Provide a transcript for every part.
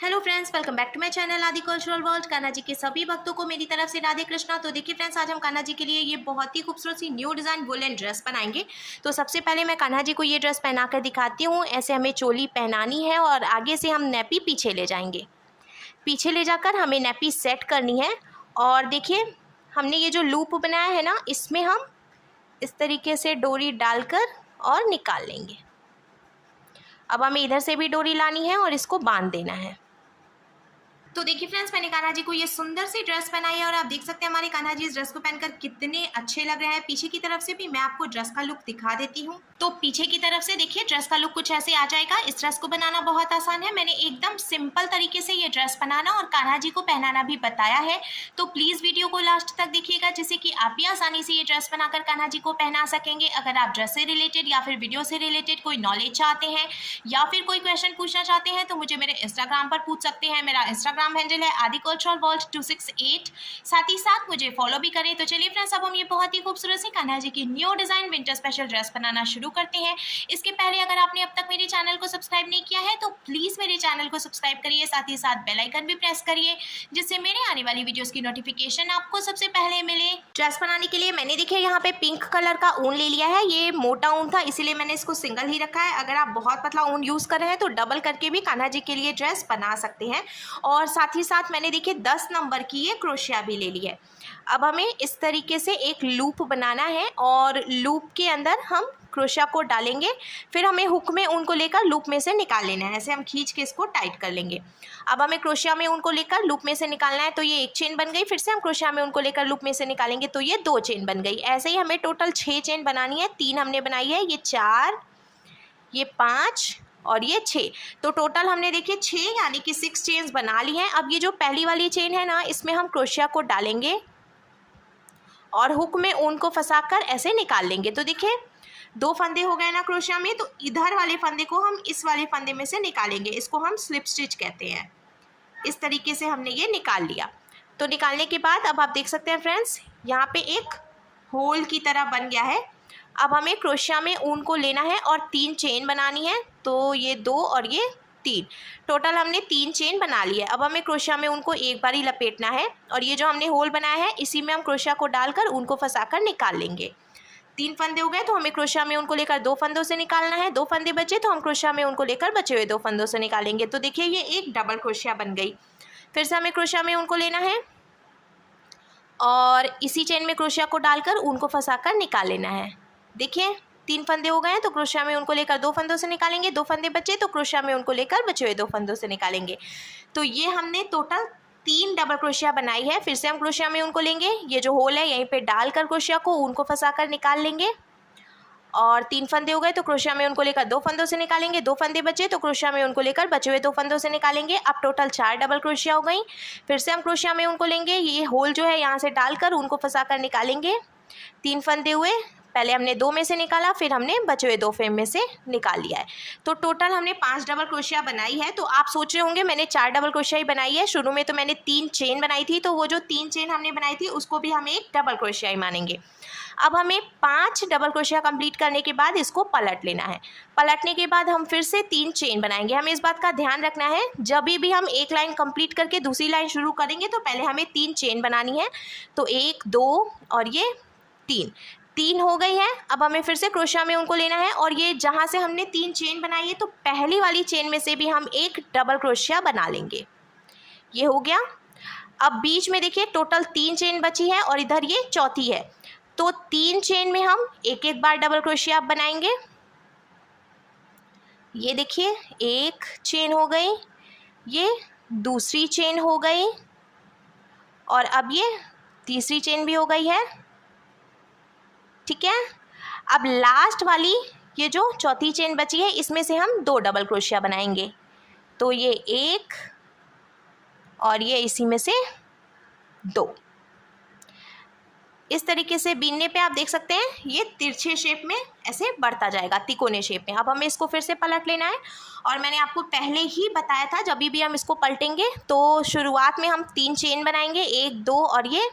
Hello friends, welcome back to my channel Aadi cultural world. Kanha ji के सभी भक्तों को मेरी तरफ से राधे कृष्णा। तो देखिए फ्रेंड्स, आज हम कान्हा जी के लिए ये बहुत ही खूबसूरत सी न्यू डिज़ाइन वुलन ड्रेस बनाएंगे। तो सबसे पहले मैं कान्हा जी को ये ड्रेस पहना कर दिखाती हूँ। ऐसे हमें चोली पहनानी है और आगे से हम नैपी पीछे ले जाएंगे। पीछे ले जाकर हमें नैपी सेट करनी है। और देखिए, हमने ये जो लूप बनाया है ना, इसमें हम इस तरीके से डोरी डालकर और निकाल लेंगे। अब हमें इधर से भी डोरी लानी है और इसको बांध देना है। तो देखिए फ्रेंड्स, मैंने कान्हा जी को ये सुंदर सी ड्रेस पहनाई है और आप देख सकते हैं हमारे कान्हा जी इस ड्रेस को पहनकर कितने अच्छे लग रहे हैं। पीछे की तरफ से भी मैं आपको ड्रेस का लुक दिखा देती हूँ। तो पीछे की तरफ से देखिए ड्रेस का लुक कुछ ऐसे आ जाएगा। इस ड्रेस को बनाना बहुत आसान है। मैंने एकदम सिंपल तरीके से ये ड्रेस बनाना और कान्हा जी को पहनाना भी बताया है। तो प्लीज वीडियो को लास्ट तक देखिएगा, जिससे कि आप भी आसानी से ये ड्रेस बनाकर कान्हा जी को पहना सकेंगे। अगर आप ड्रेस से रिलेटेड या फिर वीडियो से रिलेटेड कोई नॉलेज चाहते हैं या फिर कोई क्वेश्चन पूछना चाहते हैं तो मुझे मेरे इंस्टाग्राम पर पूछ सकते हैं। मेरा इंस्टाग्राम हैंडल है आदि कल्चरल वर्ल्ड 268। साथ ही साथ मुझे फॉलो भी करें। तो चलिए फ्रेंड्स, अब हम ये बहुत ही खूबसूरत सी कान्हा जी की new design winter special dress बनाना शुरू करते हैं। इसके पहले अगर आपने अब तक मेरे चैनल को सब्सक्राइब नहीं किया है तो प्लीज मेरे चैनल को सब्सक्राइब करिए। साथ ही साथ बेल आइकन भी प्रेस करिए, जिससे मेरे आने वाली वीडियोस की नोटिफिकेशन आपको सबसे पहले मिले। ड्रेस बनाने के लिए मैंने देखिए यहाँ पे पिंक कलर का ऊन ले लिया है। ये मोटा ऊन था, इसीलिए मैंने इसको सिंगल ही रखा है। अगर आप बहुत पतला ऊन यूज कर रहे हैं तो डबल करके भी कान्हा जी के लिए ड्रेस बना सकते हैं। और साथ ही साथ मैंने देखिए 10 नंबर की ये क्रोशिया भी ले ली है। अब हमें इस तरीके से एक लूप बनाना है और लूप के अंदर हम क्रोशिया को डालेंगे। फिर हमें हुक में ऊन को लेकर लूप में से निकाल लेना है। ऐसे हम खींच के इसको टाइट कर लेंगे। अब हमें क्रोशिया में ऊन को लेकर लूप में से निकालना है। तो ये एक चेन बन गई। फिर से हम क्रोशिया में ऊन को लेकर लूप में से निकालेंगे तो ये 2 चेन बन गई। ऐसे ही हमें टोटल 6 चेन बनानी है। 3 हमने बनाई है, ये 4, ये 5 और ये 6। तो टोटल हमने देखिए 6 यानी कि 6 चेन्स बना ली हैं। अब ये जो पहली वाली चेन है ना, इसमें हम क्रोशिया को डालेंगे और हुक में ऊन को फंसाकर ऐसे निकाल लेंगे। तो देखिए 2 फंदे हो गए ना क्रोशिया में, तो इधर वाले फंदे को हम इस वाले फंदे में से निकालेंगे। इसको हम स्लिप स्टिच कहते हैं। इस तरीके से हमने ये निकाल लिया। तो निकालने के बाद अब आप देख सकते हैं फ्रेंड्स, यहाँ पे एक होल की तरह बन गया है। अब हमें क्रोशिया में ऊन को लेना है और 3 चेन बनानी है। तो ये 2 और ये 3, टोटल हमने 3 चेन बना ली है। अब हमें क्रोशिया में ऊन को एक बार ही लपेटना है और ये जो हमने होल बनाया है इसी में हम क्रोशिया को डालकर ऊन को फंसाकर निकाल लेंगे। 3 फंदे हो गए तो हमें क्रोशिया में ऊन को लेकर 2 फंदों से निकालना है। 2 फंदे बचे तो हम क्रोशिया में ऊन को लेकर बचे हुए 2 फंदों से निकालेंगे। तो देखिए ये एक डबल क्रोशिया बन गई। फिर से हमें क्रोशिया में ऊन को लेना है और इसी चेन में क्रोशिया को डालकर ऊन को फंसाकर निकाल लेना है। देखिए 3 फंदे हो गए हैं तो क्रोशिया में उनको लेकर 2 फंदों से निकालेंगे। 2 फंदे बचे तो क्रोशिया में उनको लेकर बचे हुए 2 फंदों से निकालेंगे। तो ये हमने टोटल 3 डबल क्रोशिया बनाई है। फिर से हम क्रोशिया में उनको लेंगे, ये जो होल है यहीं पे डालकर क्रोशिया को ऊन को फंसाकर निकाल लेंगे। और 3 फंदे हो गए तो क्रोशिया में उनको लेकर 2 फंदों से निकालेंगे। 2 फंदे बचे तो क्रोशिया में उनको लेकर बचे हुए 2 फंदों से निकालेंगे। अब टोटल 4 डबल क्रोशिया हो गई। फिर से हम क्रोशिया में उनको लेंगे, ये होल जो है यहाँ से डालकर उनको फंसाकर निकालेंगे। 3 फंदे हुए, पहले हमने 2 में से निकाला, फिर हमने बचे हुए 2 फ्रेम में से निकाल लिया है। तो टोटल हमने 5 डबल क्रोशिया बनाई है। तो आप सोच रहे होंगे मैंने 4 डबल क्रोशिया ही बनाई है। शुरू में तो मैंने 3 चेन बनाई थी, तो वो जो 3 चेन हमने बनाई थी उसको भी हम एक डबल क्रोशिया ही मानेंगे। अब हमें 5 डबल क्रोशिया कंप्लीट करने के बाद इसको पलट लेना है। पलटने के बाद हम फिर से 3 चेन बनाएंगे। हमें इस बात का ध्यान रखना है, जब भी हम एक लाइन कंप्लीट करके दूसरी लाइन शुरू करेंगे तो पहले हमें 3 चेन बनानी है। तो 1, 2 और ये 3 हो गई है। अब हमें फिर से क्रोशिया में उनको लेना है और ये जहाँ से हमने 3 चेन बनाई है तो पहली वाली चेन में से भी हम एक डबल क्रोशिया बना लेंगे। ये हो गया। अब बीच में देखिए टोटल 3 चेन बची है और इधर ये चौथी है। तो 3 चेन में हम एक एक बार डबल क्रोशिया बनाएंगे। ये देखिए 1 चेन हो गई, ये दूसरी चेन हो गई और अब ये तीसरी चेन भी हो गई है। ठीक है। अब लास्ट वाली ये जो चौथी चेन बची है इसमें से हम 2 डबल क्रोशिया बनाएंगे। तो ये 1 और ये इसी में से 2। इस तरीके से बीनने पे आप देख सकते हैं ये तिरछे शेप में ऐसे बढ़ता जाएगा, तिकोने शेप में। अब हमें इसको फिर से पलट लेना है और मैंने आपको पहले ही बताया था जब भी हम इसको पलटेंगे तो शुरुआत में हम 3 चेन बनाएंगे, 1, 2 और ये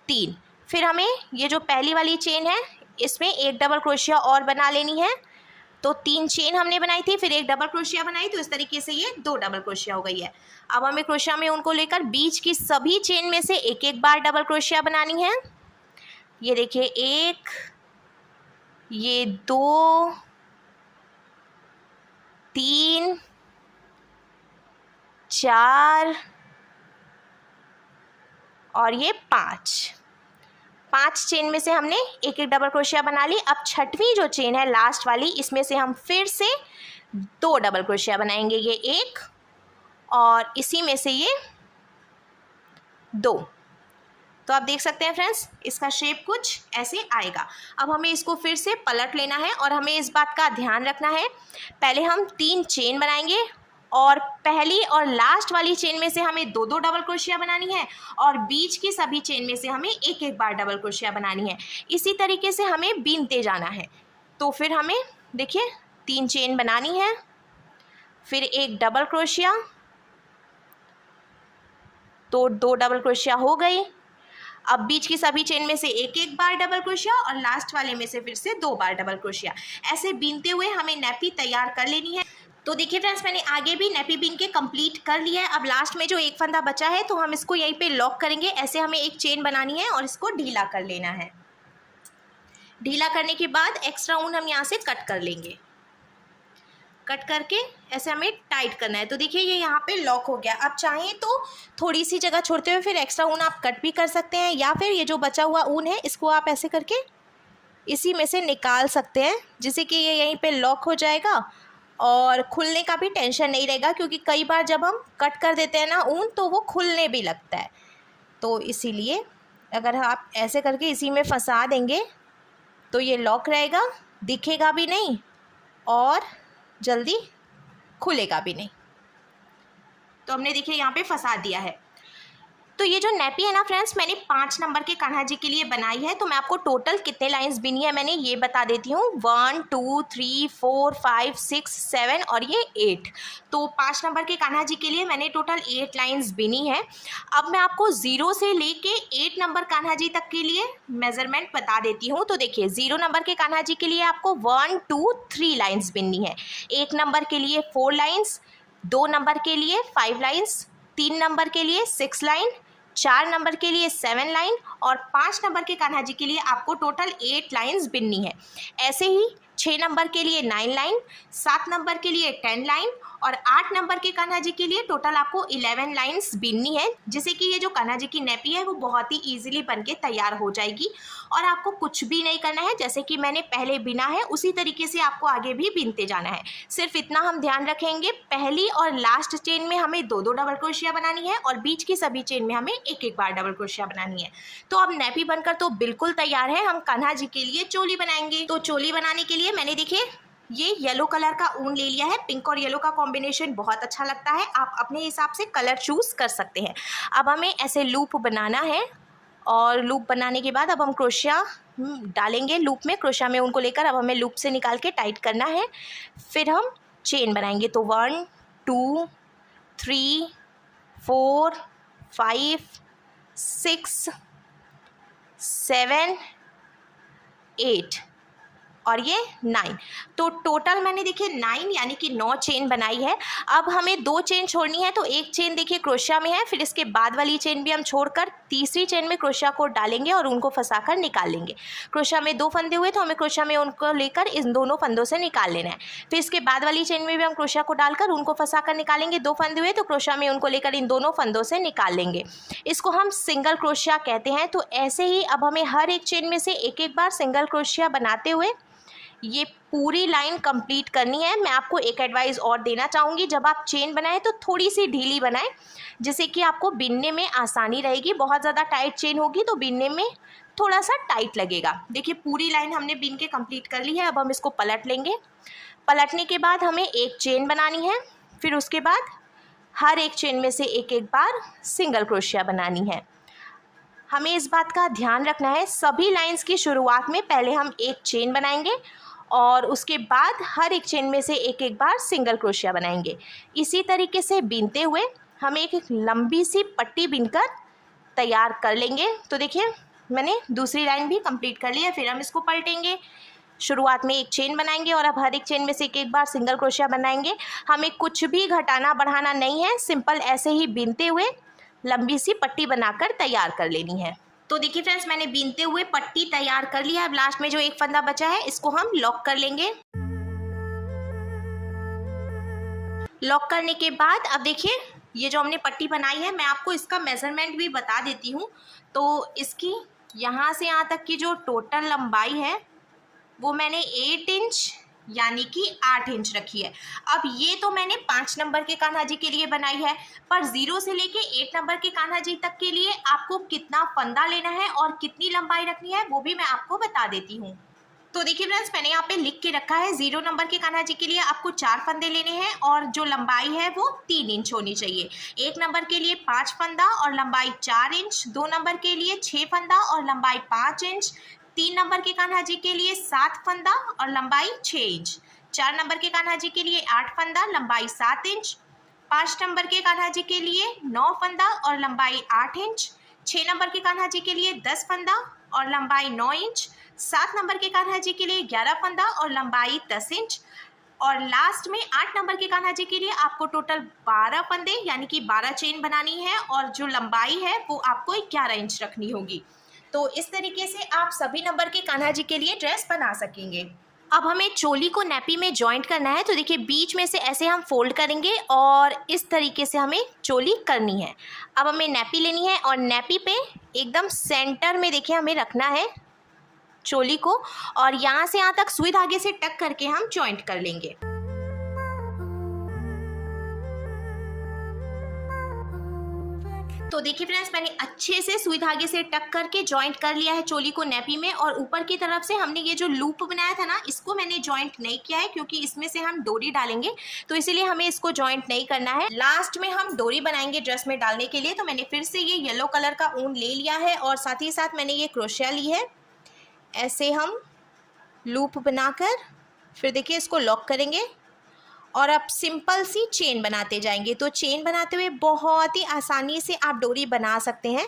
3। फिर हमें ये जो पहली वाली चेन है इसमें एक डबल क्रोशिया और बना लेनी है। तो 3 चेन हमने बनाई थी, फिर एक डबल क्रोशिया बनाई, तो इस तरीके से ये 2 डबल क्रोशिया हो गई है। अब हमें क्रोशिया में उनको लेकर बीच की सभी चेन में से एक एक बार डबल क्रोशिया बनानी है। ये देखिए 1, ये 2, 3, 4 और ये 5 चेन में से हमने एक एक डबल क्रोशिया बना ली। अब छठवीं जो चेन है लास्ट वाली, इसमें से हम फिर से 2 डबल क्रोशिया बनाएंगे, ये 1 और इसी में से ये 2। तो आप देख सकते हैं फ्रेंड्स, इसका शेप कुछ ऐसे आएगा। अब हमें इसको फिर से पलट लेना है और हमें इस बात का ध्यान रखना है, पहले हम 3 चेन बनाएंगे और पहली और लास्ट वाली चेन में से हमें 2-2 डबल क्रोशिया बनानी है और बीच की सभी चेन में से हमें एक एक बार डबल क्रोशिया बनानी है। इसी तरीके से हमें बीनते जाना है। तो फिर हमें देखिए 3 चेन बनानी है, फिर एक डबल क्रोशिया, तो 2 डबल क्रोशिया हो गई। अब बीच की सभी चेन में से एक एक बार डबल क्रोशिया और लास्ट वाले में से फिर से 2 बार डबल क्रोशिया। ऐसे बीनते हुए हमें नैपी तैयार कर लेनी है। तो देखिए फ्रेंड्स, मैंने आगे भी नैपी बीन के कंप्लीट कर लिया है। अब लास्ट में जो एक फंदा बचा है तो हम इसको यहीं पे लॉक करेंगे। ऐसे हमें एक चेन बनानी है और इसको ढीला कर लेना है। ढीला करने के बाद एक्स्ट्रा ऊन हम यहाँ से कट कर लेंगे। कट करके ऐसे हमें टाइट करना है। तो देखिए ये यहाँ पे लॉक हो गया। आप चाहें तो थोड़ी सी जगह छोड़ते हुए फिर एक्स्ट्रा ऊन आप कट भी कर सकते हैं, या फिर ये जो बचा हुआ ऊन है इसको आप ऐसे करके इसी में से निकाल सकते हैं, जिससे कि ये यहीं पे लॉक हो जाएगा और खुलने का भी टेंशन नहीं रहेगा, क्योंकि कई बार जब हम कट कर देते हैं ना ऊन तो वो खुलने भी लगता है। तो इसीलिए अगर आप ऐसे करके इसी में फंसा देंगे तो ये लॉक रहेगा, दिखेगा भी नहीं और जल्दी खुलेगा भी नहीं। तो हमने देखिए यहाँ पे फंसा दिया है। तो ये जो नैपी है ना फ्रेंड्स, मैंने 5 नंबर के कान्हा जी के लिए बनाई है। तो मैं आपको टोटल कितने लाइंस बिनी है मैंने ये बता देती हूँ। 1 2 3 4 5 6 7 और ये 8। तो 5 नंबर के कान्हा जी के लिए मैंने टोटल 8 लाइंस बिनी है। अब मैं आपको 0 से लेके 8 नंबर कान्हा जी तक के लिए मेजरमेंट बता देती हूँ। तो देखिए 0 नंबर के कान्हा जी के लिए आपको 1 2 3 लाइंस बिननी है। 1 नंबर के लिए 4 लाइंस, 2 नंबर के लिए 5 लाइंस, 3 नंबर के लिए 6 लाइन, 4 नंबर के लिए 7 लाइन और 5 नंबर के कान्हा जी के लिए आपको टोटल 8 लाइंस बिननी है। ऐसे ही 6 नंबर के लिए 9 लाइन, 7 नंबर के लिए 10 लाइन और 8 नंबर के कान्हा जी के लिए टोटल आपको 11 लाइंस बिननी है, जिससे कि ये जो कान्हा जी की नैपी है वो बहुत ही ईजिली बनके तैयार हो जाएगी और आपको कुछ भी नहीं करना है। जैसे कि मैंने पहले बिना है उसी तरीके से आपको आगे भी बिनते जाना है। सिर्फ इतना हम ध्यान रखेंगे, पहली और लास्ट चेन में हमें 2-2 डबल क्रोशिया बनानी है और बीच की सभी चेन में हमें एक एक बार डबल क्रोशिया बनानी है। तो अब नैपी बनकर तो बिल्कुल तैयार है। हम कान्हा जी के लिए चोली बनाएंगे। तो चोली बनाने के लिए मैंने देखिए ये येलो कलर का ऊन ले लिया है। पिंक और येलो का कॉम्बिनेशन बहुत अच्छा लगता है, आप अपने हिसाब से कलर चूज़ कर सकते हैं। अब हमें ऐसे लूप बनाना है और लूप बनाने के बाद अब हम क्रोशिया डालेंगे लूप में। क्रोशिया में उनको लेकर अब हमें लूप से निकाल के टाइट करना है, फिर हम चेन बनाएंगे। तो 1 2 3 4 5 6 7 8 और ये 9। तो टोटल मैंने देखिए 9 यानी कि 9 चेन बनाई है। अब हमें 2 चेन छोड़नी है, तो एक चेन देखिए क्रोशिया में है, फिर इसके बाद वाली चेन भी हम छोड़कर तीसरी चेन में क्रोशिया को डालेंगे और उनको फंसाकर निकाल लेंगे। क्रोशिया में 2 फंदे हुए तो हमें क्रोशिया में उनको लेकर इन दोनों फंदों से निकाल लेना है। फिर इसके बाद वाली चेन में भी हम क्रोशिया को डालकर उनको फंसाकर निकालेंगे। 2 फंदे हुए तो क्रोशिया में उनको लेकर इन दोनों फंदों से निकाल लेंगे। इसको हम सिंगल क्रोशिया कहते हैं। तो ऐसे ही अब हमें हर एक चेन में से एक एक बार सिंगल क्रोशिया बनाते हुए ये पूरी लाइन कंप्लीट करनी है। मैं आपको एक एडवाइस और देना चाहूँगी, जब आप चेन बनाएं तो थोड़ी सी ढीली बनाएं, जिससे कि आपको बिनने में आसानी रहेगी। बहुत ज़्यादा टाइट चेन होगी तो बिनने में थोड़ा सा टाइट लगेगा। देखिए पूरी लाइन हमने बिन के कंप्लीट कर ली है। अब हम इसको पलट लेंगे। पलटने के बाद हमें एक चेन बनानी है, फिर उसके बाद हर एक चेन में से एक एक बार सिंगल क्रोशिया बनानी है। हमें इस बात का ध्यान रखना है, सभी लाइंस की शुरुआत में पहले हम एक चेन बनाएंगे और उसके बाद हर एक चेन में से एक एक बार सिंगल क्रोशिया बनाएंगे। इसी तरीके से बीनते हुए हम एक लंबी सी पट्टी बीनकर तैयार कर लेंगे। तो देखिए मैंने दूसरी लाइन भी कंप्लीट कर ली है। फिर हम इसको पलटेंगे, शुरुआत में एक चेन बनाएंगे और अब हर एक चेन में से एक बार सिंगल क्रोशिया बनाएंगे। हमें कुछ भी घटाना बढ़ाना नहीं है, सिंपल ऐसे ही बीनते हुए लंबी सी पट्टी बनाकर तैयार कर लेनी है। तो देखिए फ्रेंड्स, मैंने बीनते हुए पट्टी तैयार कर लिया। अब लास्ट में जो एक फंदा बचा है इसको हम लॉक कर लेंगे। लॉक करने के बाद अब देखिए ये जो हमने पट्टी बनाई है, मैं आपको इसका मेजरमेंट भी बता देती हूँ। तो इसकी यहाँ से यहाँ तक की जो टोटल लंबाई है वो मैंने 8 इंच यानी कि 8 इंच रखी है। अब ये तो मैंने 5 नंबर के कान्हा जी के लिए बनाई है, पर 0 से लेके 8 नंबर के कान्हा जी तक के लिए आपको कितना फंदा लेना है और कितनी लंबाई रखनी है वो भी मैं आपको बता देती हूँ। तो देखिए फ्रेंड्स, मैंने यहाँ पे लिख के रखा है 0 नंबर के कान्हा जी के लिए आपको 4 फंदे लेने हैं और जो लंबाई है वो 3 इंच होनी चाहिए। 1 नंबर के लिए 5 फंदा और लंबाई 4 इंच, 2 नंबर के लिए 6 फंदा और लंबाई 5 इंच, 3 नंबर के कान्हा जी के लिए 7 फंदा और लंबाई 6 इंच, 4 नंबर के कान्हा जी के लिए 8 फंदा लंबाई 7 इंच, 5 नंबर के कान्हा जी के लिए 9 फंदा और लंबाई 8 इंच, 6 नंबर के कान्हा जी के लिए 10 फंदा और लंबाई 9 इंच, 7 नंबर के कान्हा जी के लिए 11 फंदा और लंबाई 10 इंच, और लास्ट में 8 नंबर के कान्हा जी के लिए आपको टोटल 12 फंदे यानी कि 12 चेन बनानी है और जो लंबाई है वो आपको 11 इंच रखनी होगी। तो इस तरीके से आप सभी नंबर के कान्हा जी के लिए ड्रेस बना सकेंगे। अब हमें चोली को नैपी में जॉइंट करना है। तो देखिए बीच में से ऐसे हम फोल्ड करेंगे और इस तरीके से हमें चोली करनी है। अब हमें नैपी लेनी है और नैपी पे एकदम सेंटर में देखिए हमें रखना है चोली को और यहाँ से यहाँ तक सुई धागे से टक करके हम जॉइंट कर लेंगे। तो देखिए फ्रेंड्स, मैंने अच्छे से सुई धागे से टक करके जॉइंट कर लिया है चोली को नैपी में, और ऊपर की तरफ से हमने ये जो लूप बनाया था ना, इसको मैंने जॉइंट नहीं किया है क्योंकि इसमें से हम डोरी डालेंगे, तो इसीलिए हमें इसको जॉइंट नहीं करना है। लास्ट में हम डोरी बनाएंगे ड्रेस में डालने के लिए। तो मैंने फिर से ये येलो कलर का ऊन ले लिया है और साथ ही साथ मैंने ये क्रोशिया ली है। ऐसे हम लूप बनाकर फिर देखिए इसको लॉक करेंगे और अब सिंपल सी चेन बनाते जाएंगे। तो चेन बनाते हुए बहुत ही आसानी से आप डोरी बना सकते हैं।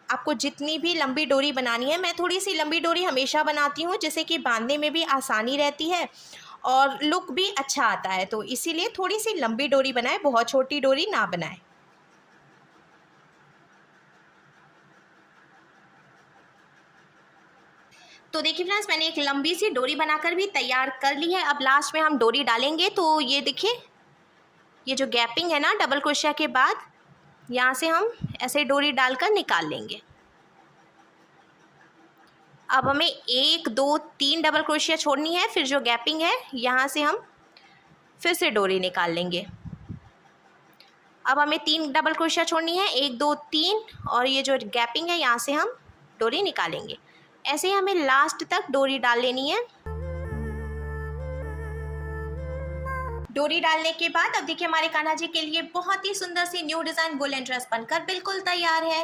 आपको जितनी भी लंबी डोरी बनानी है, मैं थोड़ी सी लंबी डोरी हमेशा बनाती हूँ जिससे कि बांधने में भी आसानी रहती है और लुक भी अच्छा आता है। तो इसीलिए थोड़ी सी लंबी डोरी बनाएं, बहुत छोटी डोरी ना बनाएं। तो देखिए फ्रेंड्स, मैंने एक लंबी सी डोरी बनाकर भी तैयार कर ली है। अब लास्ट में हम डोरी डालेंगे। तो ये देखिए ये जो गैपिंग है ना डबल क्रोशिया के बाद, यहाँ से हम ऐसे डोरी डालकर निकाल लेंगे। अब हमें 1 2 3 डबल क्रोशिया छोड़नी है, फिर जो गैपिंग है यहाँ से हम फिर से डोरी निकाल लेंगे। अब हमें 3 डबल क्रोशिया छोड़नी है, 1 2 3, और ये जो गैपिंग है यहाँ से हम डोरी निकालेंगे। ऐसे ही हमें लास्ट तक डोरी डाल लेनी है। डोरी डालने के बाद अब देखिए हमारे कान्हा जी के लिए बहुत ही सुंदर सी न्यू डिज़ाइन वुलन ड्रेस बनकर बिल्कुल तैयार है।